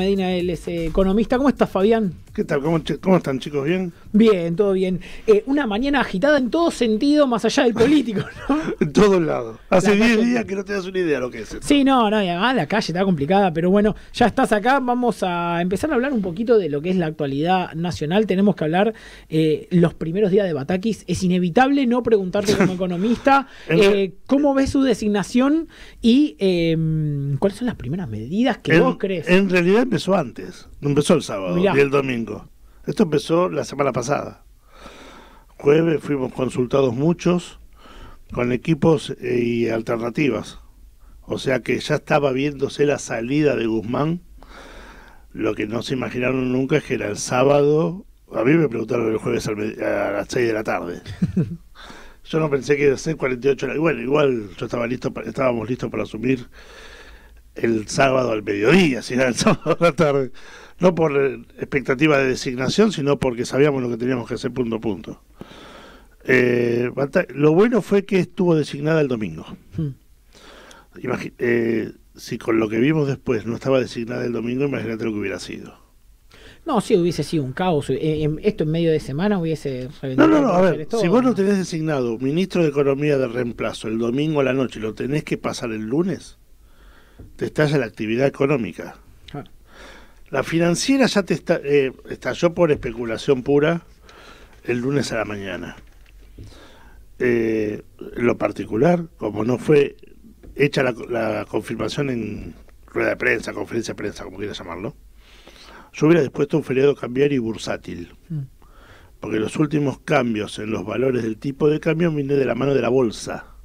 Medina, él es economista. ¿Cómo estás, Fabián? ¿Qué tal? ¿Cómo están, chicos? ¿Bien? Bien, todo bien. Una mañana agitada en todo sentido, más allá del político, ¿no? En todos lados. Hace La 10 calle- días que no te das una idea de lo que es esto. Sí, no, y además la calle está complicada, pero bueno, ya estás acá. Vamos a empezar a hablar un poquito de lo que es la actualidad nacional. Tenemos que hablar los primeros días de Batakis. Es inevitable no preguntarte como economista cómo ves su designación y cuáles son las primeras medidas que vos crees. En realidad empezó antes. No empezó el sábado Mirá. y el domingo. Esto empezó la semana pasada. Jueves fuimos consultados muchos con equipos y alternativas. O sea que ya estaba viéndose la salida de Guzmán. Lo que no se imaginaron nunca es que era el sábado. A mí me preguntaron el jueves a las 6 de la tarde. Yo no pensé que iba a ser 48 horas. Bueno, igual yo estábamos listos para asumir el sábado al mediodía, si era el sábado a la tarde. No por expectativa de designación, sino porque sabíamos lo que teníamos que hacer punto a punto. Lo bueno fue que estuvo designada el domingo. Si con lo que vimos después no estaba designada el domingo, imagínate lo que hubiera sido. No, sí, hubiese sido un caos. Esto en medio de semana hubiese... No, a ver, si vos no tenés designado ministro de Economía de reemplazo el domingo a la noche, lo tenés que pasar el lunes, te estalla la actividad económica. Claro. La financiera ya te estalló por especulación pura el lunes a la mañana. En lo particular, como no fue hecha la confirmación en rueda de prensa, conferencia de prensa, como quieras llamarlo, yo hubiera dispuesto un feriado cambiario y bursátil. Porque los últimos cambios en los valores del tipo de cambio vienen de la mano de la bolsa.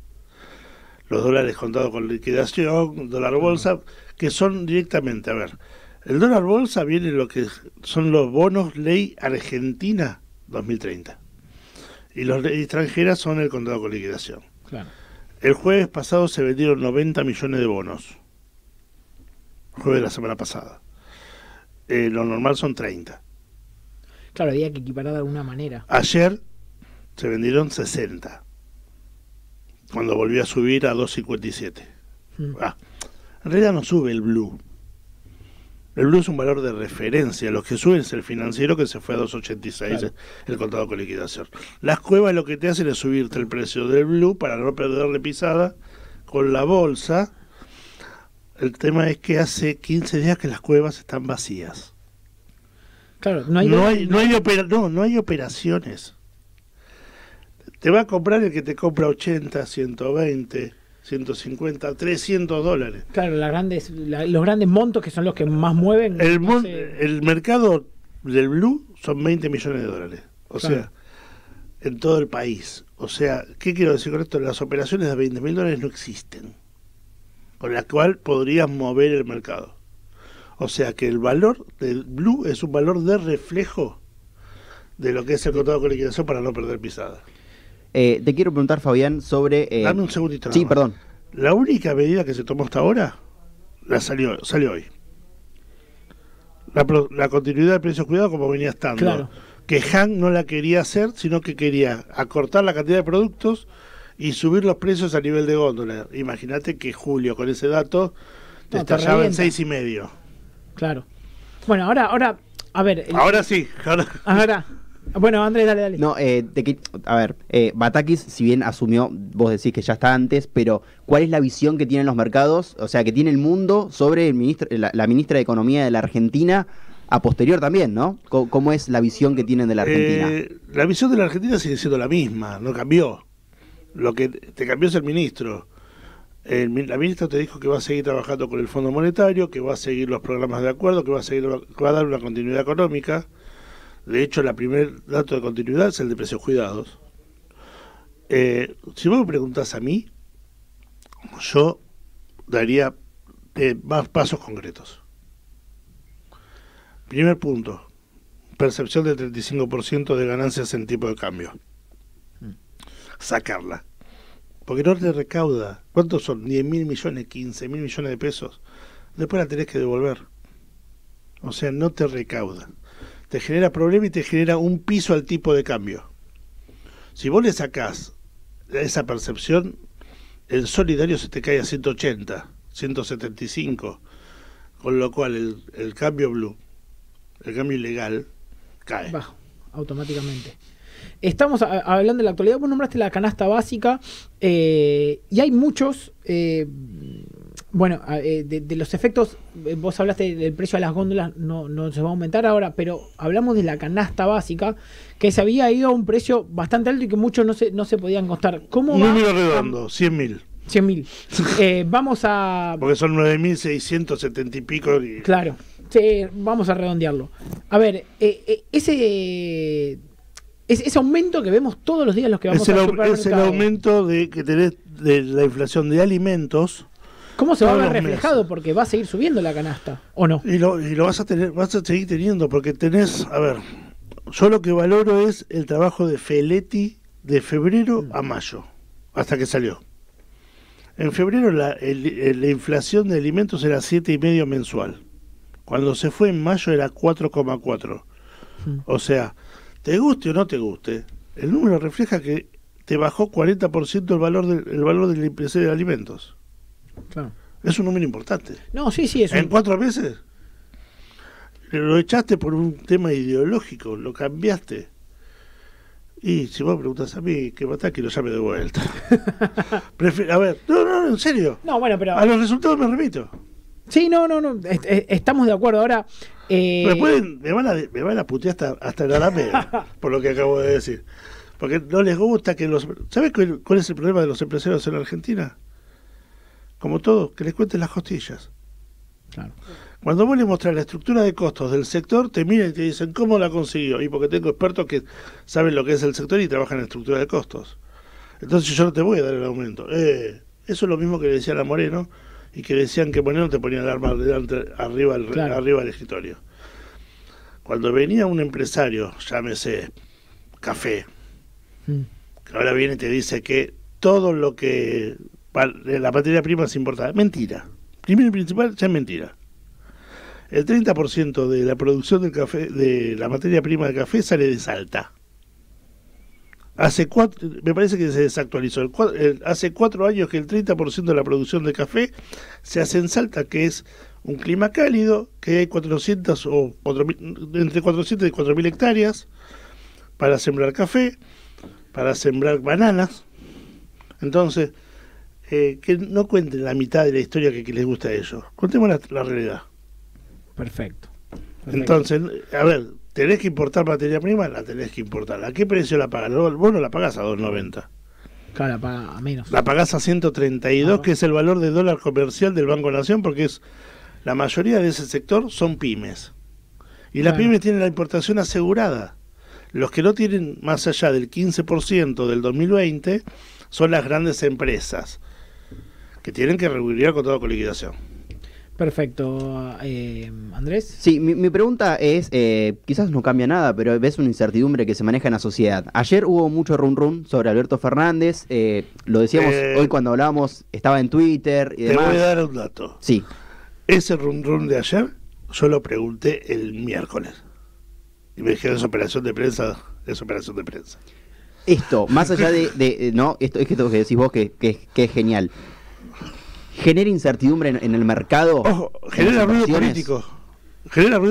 Los dólares contados con liquidación, dólar bolsa, que son directamente, a ver, el dólar bolsa viene lo que son los bonos ley argentina 2030. Y los ley extranjeras son el contado con liquidación. Claro. El jueves pasado se vendieron 90 millones de bonos. Jueves de la semana pasada. Lo normal son 30. Claro, había que equiparar de alguna manera. Ayer se vendieron 60. Cuando volvió a subir a 2.57. En realidad no sube el blue. El blue es un valor de referencia. Los que suben es el financiero, que se fue a 2.86, claro, el contado con liquidación. Las cuevas lo que te hacen es subirte el precio del blue para no perderle pisada con la bolsa. El tema es que hace 15 días que las cuevas están vacías. Claro, no hay operaciones. Te va a comprar el que te compra 80, 120, 150, 300 dólares. Claro, los grandes montos que son los que más mueven. El mercado del blue son 20 millones de dólares. O claro, sea, en todo el país. O sea, ¿qué quiero decir con esto? Las operaciones de 20 mil dólares no existen, con la cual podrías mover el mercado. O sea que el valor del blue es un valor de reflejo de lo que es el contado con liquidación para no perder pisada. Te quiero preguntar, Fabián, sobre... Dame un segundito. Sí, perdón. La única medida que se tomó hasta ahora salió hoy. La continuidad de precios cuidados como venía estando. Claro. Que Han no la quería hacer, sino que quería acortar la cantidad de productos y subir los precios a nivel de góndola. Imagínate que Julio, con ese dato, te estallaba en 6,5. Claro. Bueno, ahora a ver... Ahora sí. Ahora... Bueno, Andrés, dale. No, a ver, Batakis, si bien asumió, vos decís que ya está antes, pero ¿cuál es la visión que tienen los mercados, o sea, que tiene el mundo sobre la ministra de Economía de la Argentina a posterior también, ¿no? ¿Cómo es la visión que tienen de la Argentina? La visión de la Argentina sigue siendo la misma, no cambió. Lo que te cambió es el ministro. La ministra te dijo que va a seguir trabajando con el Fondo Monetario, que va a seguir los programas de acuerdo, que va a dar una continuidad económica. De hecho, el primer dato de continuidad es el de precios cuidados. Si vos me preguntás a mí, yo daría más pasos concretos. Primer punto, percepción del 35% de ganancias en tipo de cambio. Sacarla. Porque no te recauda. ¿Cuántos son? 10.000 millones, 15.000 millones de pesos. Después la tenés que devolver. O sea, no te recauda. Te genera problema y te genera un piso al tipo de cambio. Si vos le sacás esa percepción, el solidario se te cae a 180, 175, con lo cual el cambio blue, el cambio ilegal, cae. Bajo, automáticamente. Estamos hablando de la actualidad. Vos nombraste la canasta básica y hay muchos, de los efectos. Vos hablaste del precio a las góndolas, no se va a aumentar ahora, pero hablamos de la canasta básica, que se había ido a un precio bastante alto y que muchos no se podían costar. ¿Cómo va? Número redondo, 100.000. 100.000. Vamos a... Porque son 9.670 y pico. Y... Claro, sí, vamos a redondearlo. A ver, ese aumento que vemos todos los días los que vamos al supermercado. Es el aumento que tenés de la inflación de alimentos. ¿Cómo se va a ver reflejado? Meses. Porque va a seguir subiendo la canasta, ¿o no? Y lo vas a seguir teniendo, porque tenés, a ver, yo lo que valoro es el trabajo de Feletti de febrero a mayo, hasta que salió. En febrero la inflación de alimentos era 7,5 mensual. Cuando se fue en mayo era 4,4. O sea, te guste o no te guste, el número refleja que te bajó 40% el valor del IPC de alimentos. Claro. Es un número importante. No, sí, es en 4 meses lo echaste por un tema ideológico, lo cambiaste. Y si vos preguntas a mí, que Bataki lo llame de vuelta. A ver, no, en serio. No, bueno, pero... A los resultados me remito. Sí, no. Estamos de acuerdo. Ahora... me van a putear hasta el alameda por lo que acabo de decir. Porque no les gusta que los... ¿Sabes cuál es el problema de los empresarios en Argentina? Como todo, que les cuenten las costillas. Claro. Cuando vos le mostrás la estructura de costos del sector, te miran y te dicen, ¿cómo la consiguió? Y porque tengo expertos que saben lo que es el sector y trabajan en estructura de costos. Entonces yo no te voy a dar el aumento. Eso es lo mismo que le decían a Moreno y que decían que Moreno te ponía el arma arriba del escritorio. Cuando venía un empresario, llámese Café, que ahora viene y te dice que todo lo que la materia prima es importante. Mentira. Primero y principal, ya es mentira. El 30% de la producción del café, de la materia prima del café, sale de Salta. Me parece que se desactualizó. Hace 4 años que el 30% de la producción de café se hace en Salta, que es un clima cálido, que hay entre 400 y 4.000 hectáreas para sembrar café, para sembrar bananas. Entonces, que no cuenten la mitad de la historia que les gusta a ellos. Contemos la realidad. Perfecto. Entonces, a ver, tenés que importar materia prima, la tenés que importar. ¿A qué precio la pagas? Vos no la pagás a 2.90. Claro, la pagás a menos. La pagás a 132, que es el valor de dólar comercial del Banco Nación, porque la mayoría de ese sector son pymes. Y las pymes tienen la importación asegurada. Los que no tienen más allá del 15% del 2020 son las grandes empresas, que tienen que regular con toda liquidación. Perfecto. Andrés. Sí, mi pregunta es, quizás no cambia nada, pero ves una incertidumbre que se maneja en la sociedad. Ayer hubo mucho run sobre Alberto Fernández, lo decíamos hoy cuando hablábamos, estaba en Twitter y demás. Te voy a dar un dato. Sí. Ese run de ayer, yo lo pregunté el miércoles. Y me dijeron, es operación de prensa. Esto, más allá no, esto es que decís vos que es genial. ¿Genera incertidumbre en el mercado? Ojo, genera ruido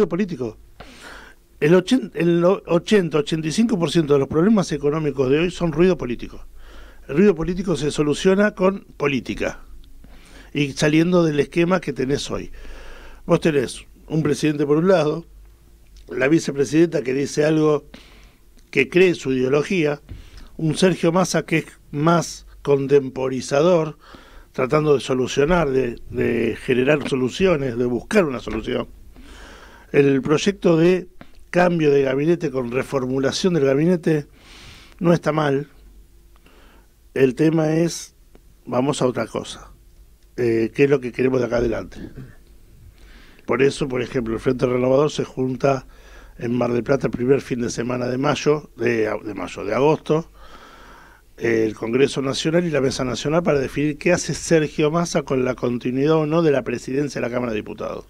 político. El 80-85% de los problemas económicos de hoy son ruido político. El ruido político se soluciona con política y saliendo del esquema que tenés hoy. Vos tenés un presidente por un lado, la vicepresidenta que dice algo que cree en su ideología, un Sergio Massa que es más contemporizador, tratando de solucionar, de generar soluciones, de buscar una solución. El proyecto de cambio de gabinete con reformulación del gabinete no está mal. El tema es, vamos a otra cosa. ¿Qué es lo que queremos de acá adelante? Por eso, por ejemplo, el Frente Renovador se junta en Mar del Plata el primer fin de semana de agosto, el Congreso Nacional y la Mesa Nacional para definir qué hace Sergio Massa con la continuidad o no de la presidencia de la Cámara de Diputados.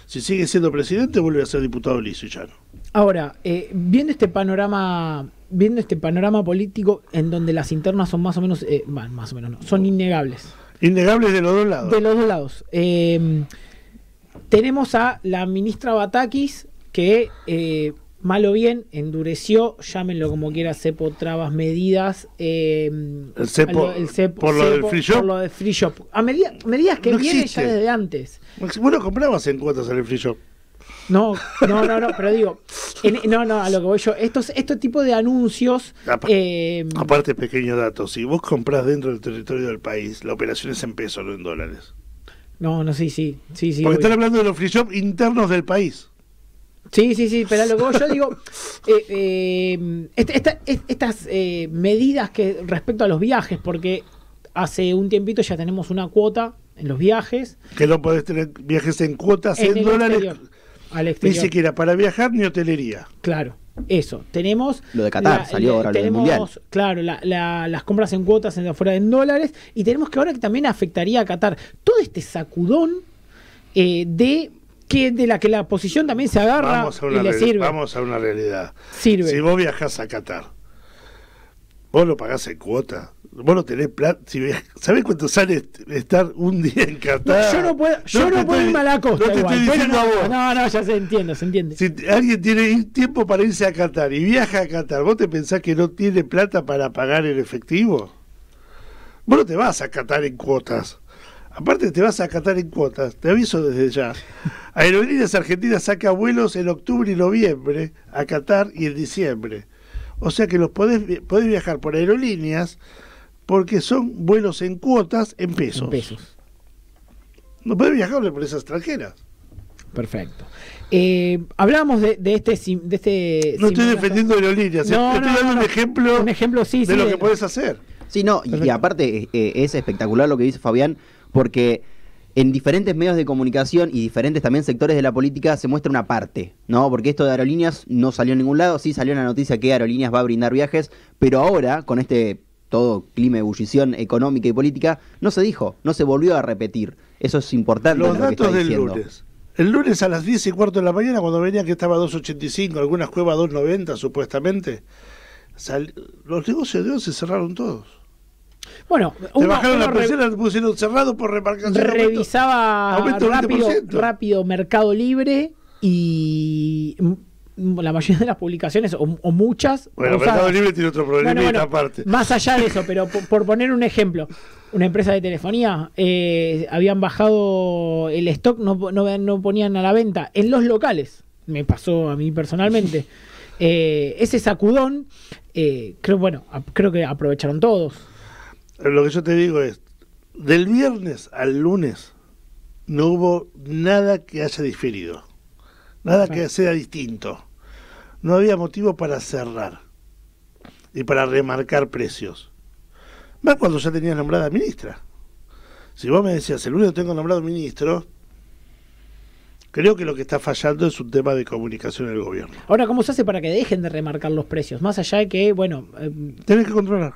Si sigue siendo presidente, vuelve a ser diputado liso y llano. Ahora, viendo este panorama político en donde las internas son más o menos no, son innegables. Innegables de los dos lados. De los dos lados. tenemos a la ministra Batakis que, mal o bien, endureció, llámenlo como quiera, cepo, trabas, medidas. El cepo, por lo del free shop. Por lo del free shop. A medidas que No vienen existe. ya desde antes. Vos no comprabas en cuotas en el free shop. No, pero digo, a lo que voy yo, estos tipos de anuncios. Aparte, pequeño dato, si vos comprás dentro del territorio del país, la operación es en pesos, no en dólares. Sí. Porque están hablando de los free shop internos del país. Sí, pero a lo que yo digo, estas medidas que respecto a los viajes, porque hace un tiempito ya tenemos una cuota en los viajes. Que no podés tener viajes en cuotas en el dólares. exterior, al exterior. Ni siquiera para viajar ni hotelería. Claro, eso. Tenemos. Lo de Qatar salió ahora, lo del Mundial. Claro, las compras en cuotas afuera en dólares. Y tenemos que ahora que también afectaría a Qatar. Todo este sacudón de la que la posición también se agarra y le sirve. Vamos a una realidad. Sirve. Si vos viajás a Qatar, vos lo pagás en cuota. Vos no tenés plata. ¿Sabés cuánto sale estar un día en Qatar? Yo no puedo irme a la costa. No te igual, estoy diciendo a vos. No, ya se entiende. Si alguien tiene tiempo para irse a Qatar y viaja a Qatar, ¿vos te pensás que no tiene plata para pagar en efectivo? Vos no te vas a Qatar en cuotas. Aparte te vas a Qatar en cuotas, te aviso desde ya. Aerolíneas Argentinas saca vuelos en octubre y noviembre a Qatar y en diciembre. O sea que podés viajar por aerolíneas porque son vuelos en cuotas en pesos. No podés viajar por empresas extranjeras. Perfecto. Hablábamos de este. No estoy defendiendo aerolíneas, estoy dando un ejemplo de lo que podés hacer. Sí, y aparte es espectacular lo que dice Fabián, porque en diferentes medios de comunicación y diferentes también sectores de la política se muestra una parte, ¿no? Porque esto de aerolíneas no salió en ningún lado, sí salió una noticia que Aerolíneas va a brindar viajes, pero ahora, con este todo clima de ebullición económica y política, no se dijo, no se volvió a repetir. Eso es importante. Los lo que datos está del diciendo. lunes. El lunes a las 10:15 de la mañana, cuando venía que estaba 2.85, algunas cuevas 2.90 supuestamente, los negocios de hoy se cerraron todos. Bueno, te bajaron la persiana, te pusieron cerrado por remarcación. Revisaba aumento rápido Mercado Libre y la mayoría de las publicaciones, o muchas. Bueno, Mercado Libre tiene otro problema aparte. Más allá de eso, pero por poner un ejemplo, una empresa de telefonía, habían bajado el stock, no ponían a la venta en los locales. Me pasó a mí personalmente. Ese sacudón, creo que aprovecharon todos. Lo que yo te digo es, del viernes al lunes no hubo nada que haya diferido, nada que sea distinto. No había motivo para cerrar y para remarcar precios. Más cuando ya tenías nombrada ministra. Si vos me decías, el lunes tengo nombrado ministro, creo que lo que está fallando es un tema de comunicación del gobierno. Ahora, ¿cómo se hace para que dejen de remarcar los precios? Más allá de que, tenés que controlar.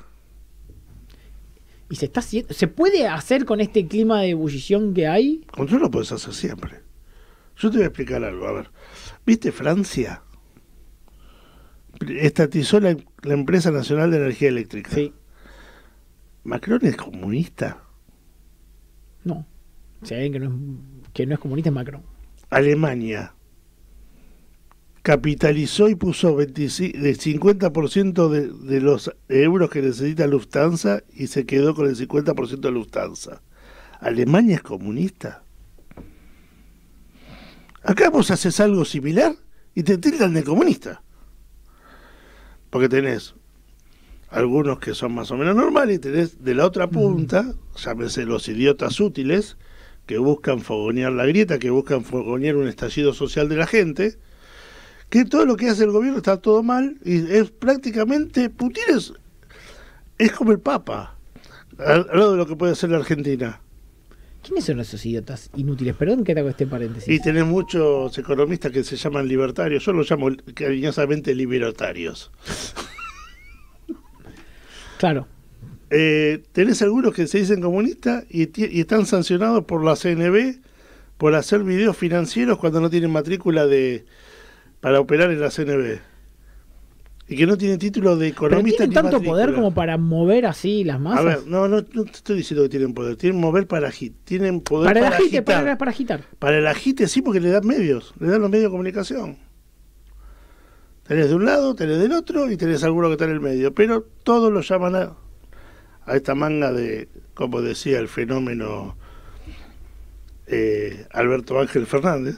¿Y se puede hacer con este clima de ebullición que hay? Control lo puedes hacer siempre. Yo te voy a explicar algo. A ver, ¿viste Francia? Estatizó la empresa nacional de energía eléctrica. Sí. ¿Macron es comunista? No. Si hay alguien que no es comunista es Macron. Alemania capitalizó y puso el 50% de los euros que necesita Lufthansa y se quedó con el 50% de Lufthansa. ¿Alemania es comunista? Acá vos haces algo similar y te tildan de comunista. Porque tenés algunos que son más o menos normales y tenés de la otra punta, llámese los idiotas útiles, que buscan fogonear la grieta, que buscan fogonear un estallido social de la gente, que todo lo que hace el gobierno está todo mal y es prácticamente, Putin es como el Papa al lado de lo que puede hacer la Argentina. ¿Quiénes son esos idiotas inútiles? Perdón que te hago este paréntesis. Y tenés muchos economistas que se llaman libertarios, yo los llamo cariñosamente libertarios. Claro. Tenés algunos que se dicen comunistas y están sancionados por la CNB por hacer videos financieros cuando no tienen matrícula para operar en la CNB. y que no tienen título de Pero economista tienen ni tanto matrícula. poder como para mover así las masas. A ver, no te estoy diciendo que tienen poder, tienen poder para tienen poder para el para agite, agitar. para agitar. Para el agite sí, porque le dan medios, le dan los medios de comunicación. Tenés de un lado, tenés del otro y tenés alguno que está en el medio, pero todos lo llaman a esta manga de, como decía el fenómeno Alberto Ángel Fernández,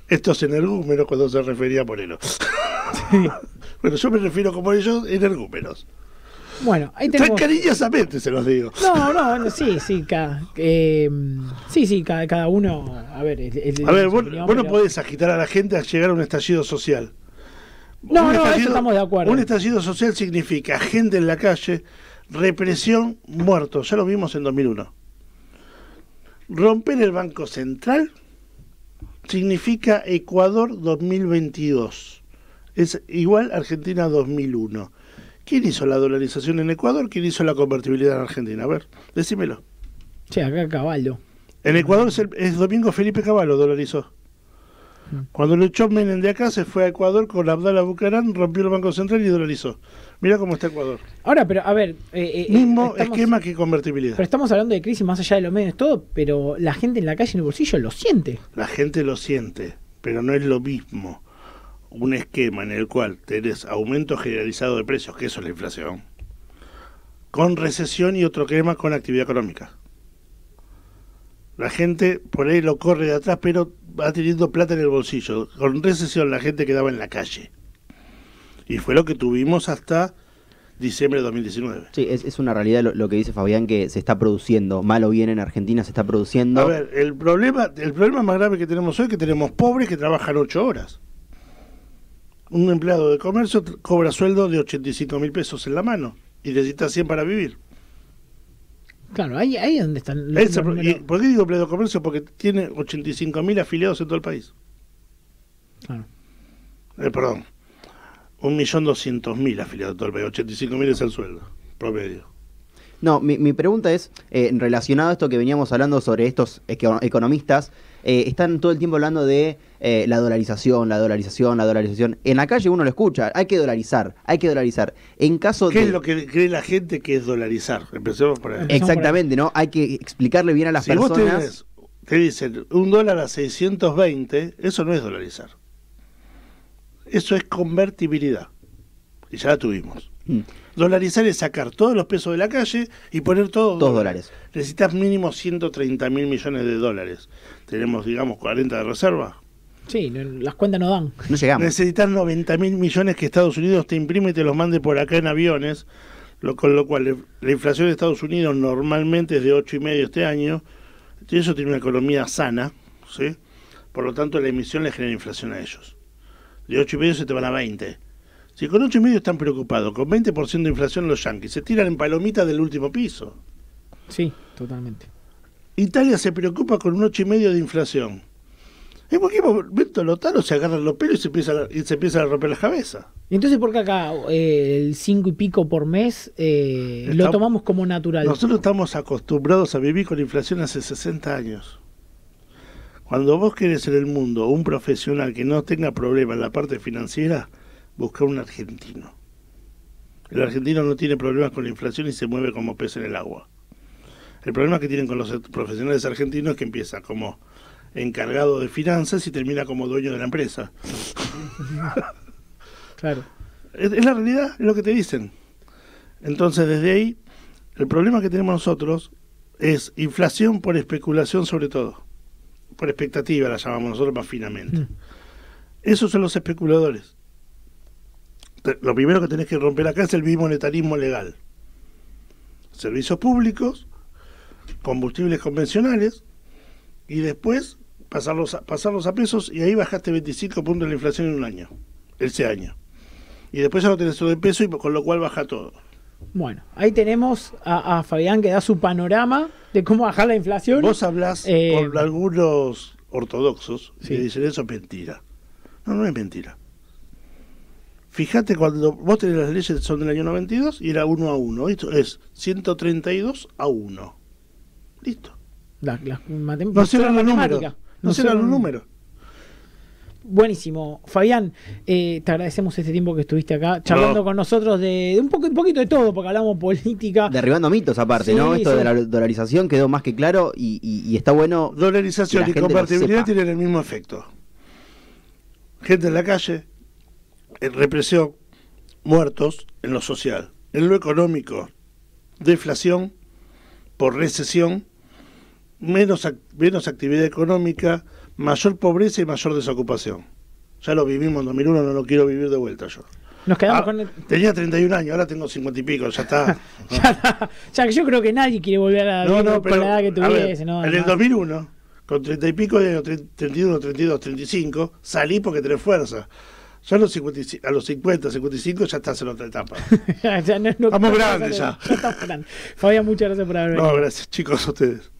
estos energúmenos cuando se refería a Moreno. Sí. Bueno, yo me refiero como ellos, energúmenos. Bueno, ahí Tan tenemos... cariñosamente se los digo. No, sí, cada uno, a ver, A ver, vos opinión, no pero- podés agitar a la gente a llegar a un estallido social. No, Un eso estamos de acuerdo. Un estallido social significa gente en la calle, represión, muertos. Ya lo vimos en 2001. Romper el Banco Central significa Ecuador 2022. Es igual Argentina 2001. ¿Quién hizo la dolarización en Ecuador? ¿Quién hizo la convertibilidad en Argentina? A ver, decímelo. Che, acá Caballo. En Ecuador es Domingo Felipe Cavallo dolarizó. Cuando lo echó Menem de acá, se fue a Ecuador con Abdalá Bucarán, rompió el Banco Central y dolarizó. Mira cómo está Ecuador. Ahora, pero a ver... Mismo estamos- esquema que convertibilidad. Pero estamos hablando de crisis más allá de los medios, todo, pero la gente en la calle, en el bolsillo, lo siente. La gente lo siente, pero no es lo mismo un esquema en el cual tenés aumento generalizado de precios, que eso es la inflación, con recesión y otro esquema con actividad económica. La gente por ahí lo corre de atrás, pero va teniendo plata en el bolsillo. Con recesión la gente quedaba en la calle. Y fue lo que tuvimos hasta diciembre de 2019. Sí, es una realidad lo que dice Fabián, que se está produciendo, mal o bien en Argentina se está produciendo. A ver, el problema más grave que tenemos hoy es que tenemos pobres que trabajan 8 horas. Un empleado de comercio cobra sueldo de 85.000 pesos en la mano y necesita 100 para vivir. Claro, ahí es donde están Ese- números. ¿Y por qué digo empleado de comercio? Porque tiene 85.000 afiliados en todo el país. Claro. Perdón, 1.200.000 afiliados en todo el país. 85.000 es el sueldo promedio. No, mi pregunta es, relacionado a esto que veníamos hablando sobre estos economistas, están todo el tiempo hablando de la dolarización. En la calle uno lo escucha, hay que dolarizar. En caso ¿Qué de... es lo que cree la gente que es dolarizar? Empecemos por ahí. Empezamos Exactamente, ¿no? Hay que explicarle bien a las Si vos personas... te dicen $1 a 620, eso no es dolarizar. Eso es convertibilidad. Y ya la tuvimos. Dolarizar es sacar todos los pesos de la calle y poner todos $2. Necesitas mínimo 130.000 millones de dólares. Tenemos, digamos, 40 de reserva. Sí, las cuentas no dan. No llegamos. Necesitas 90.000 millones que Estados Unidos te imprime y te los mande por acá en aviones, con lo cual la inflación de Estados Unidos normalmente es de 8,5 este año, y eso tiene una economía sana, ¿sí? Por lo tanto la emisión le genera inflación a ellos. De 8,5 se te van a 20. Si con 8,5 están preocupados, con 20% de inflación los yanquis se tiran en palomitas del último piso. Sí, totalmente. Italia se preocupa con un 8,5 de inflación. En cualquier momento los talos se agarran los pelos y se empiezan a romper las cabezas. Y entonces, ¿por qué acá el 5 y pico por mes lo tomamos como natural? Nosotros estamos acostumbrados a vivir con inflación hace 60 años. Cuando vos querés en el mundo un profesional que no tenga problema en la parte financiera, busca un argentino. El argentino no tiene problemas con la inflación y se mueve como pez en el agua. El problema que tienen con los profesionales argentinos es que empieza como encargado de finanzas y termina como dueño de la empresa. Claro. Es la realidad, es lo que te dicen. Entonces, desde ahí, el problema que tenemos nosotros es inflación por especulación sobre todo. Por expectativa la llamamos nosotros más finamente. Esos son los especuladores. Lo primero que tenés que romper acá es el bimonetarismo legal. Servicios públicos, combustibles convencionales, y después pasarlos a pesos, y ahí bajaste 25 puntos de la inflación en un año, ese año. Y después ya lo tenés todo en peso, y con lo cual baja todo. Bueno, ahí tenemos a Fabián que da su panorama de cómo bajar la inflación. Vos hablás con algunos ortodoxos Sí. y dicen eso es mentira. No, no es mentira. Fíjate, cuando vos tenés las leyes son del año 92 y era 1-1. Esto es 132-1. Listo. La No cierran los números. No cierran los números. Buenísimo. Fabián, te agradecemos este tiempo que estuviste acá charlando con nosotros de un poquito de todo, porque hablamos política. Derribando mitos aparte, Sí, ¿no? Esto sí. de la dolarización quedó más que claro y está bueno. Dolarización que y la gente lo convertibilidad sepa. tienen el mismo efecto. Gente en la calle, represión, muertos en lo social. En lo económico, deflación por recesión, menos actividad económica, mayor pobreza y mayor desocupación. Ya lo vivimos en 2001, no lo quiero vivir de vuelta yo. Nos quedamos con el... Tenía 31 años, ahora tengo 50 y pico, ya está. ya que yo creo que nadie quiere volver a la vida con la edad que a ver, tuviese, ¿no? en el Además. 2001, con 30 y pico, 31, 32, 35, salí porque tenés fuerza. Ya a los 50, 55 ya estás en otra etapa. Ya no Estamos grandes ya. Estamos grandes. Fabián, muchas gracias por haber venido. No, gracias chicos a ustedes.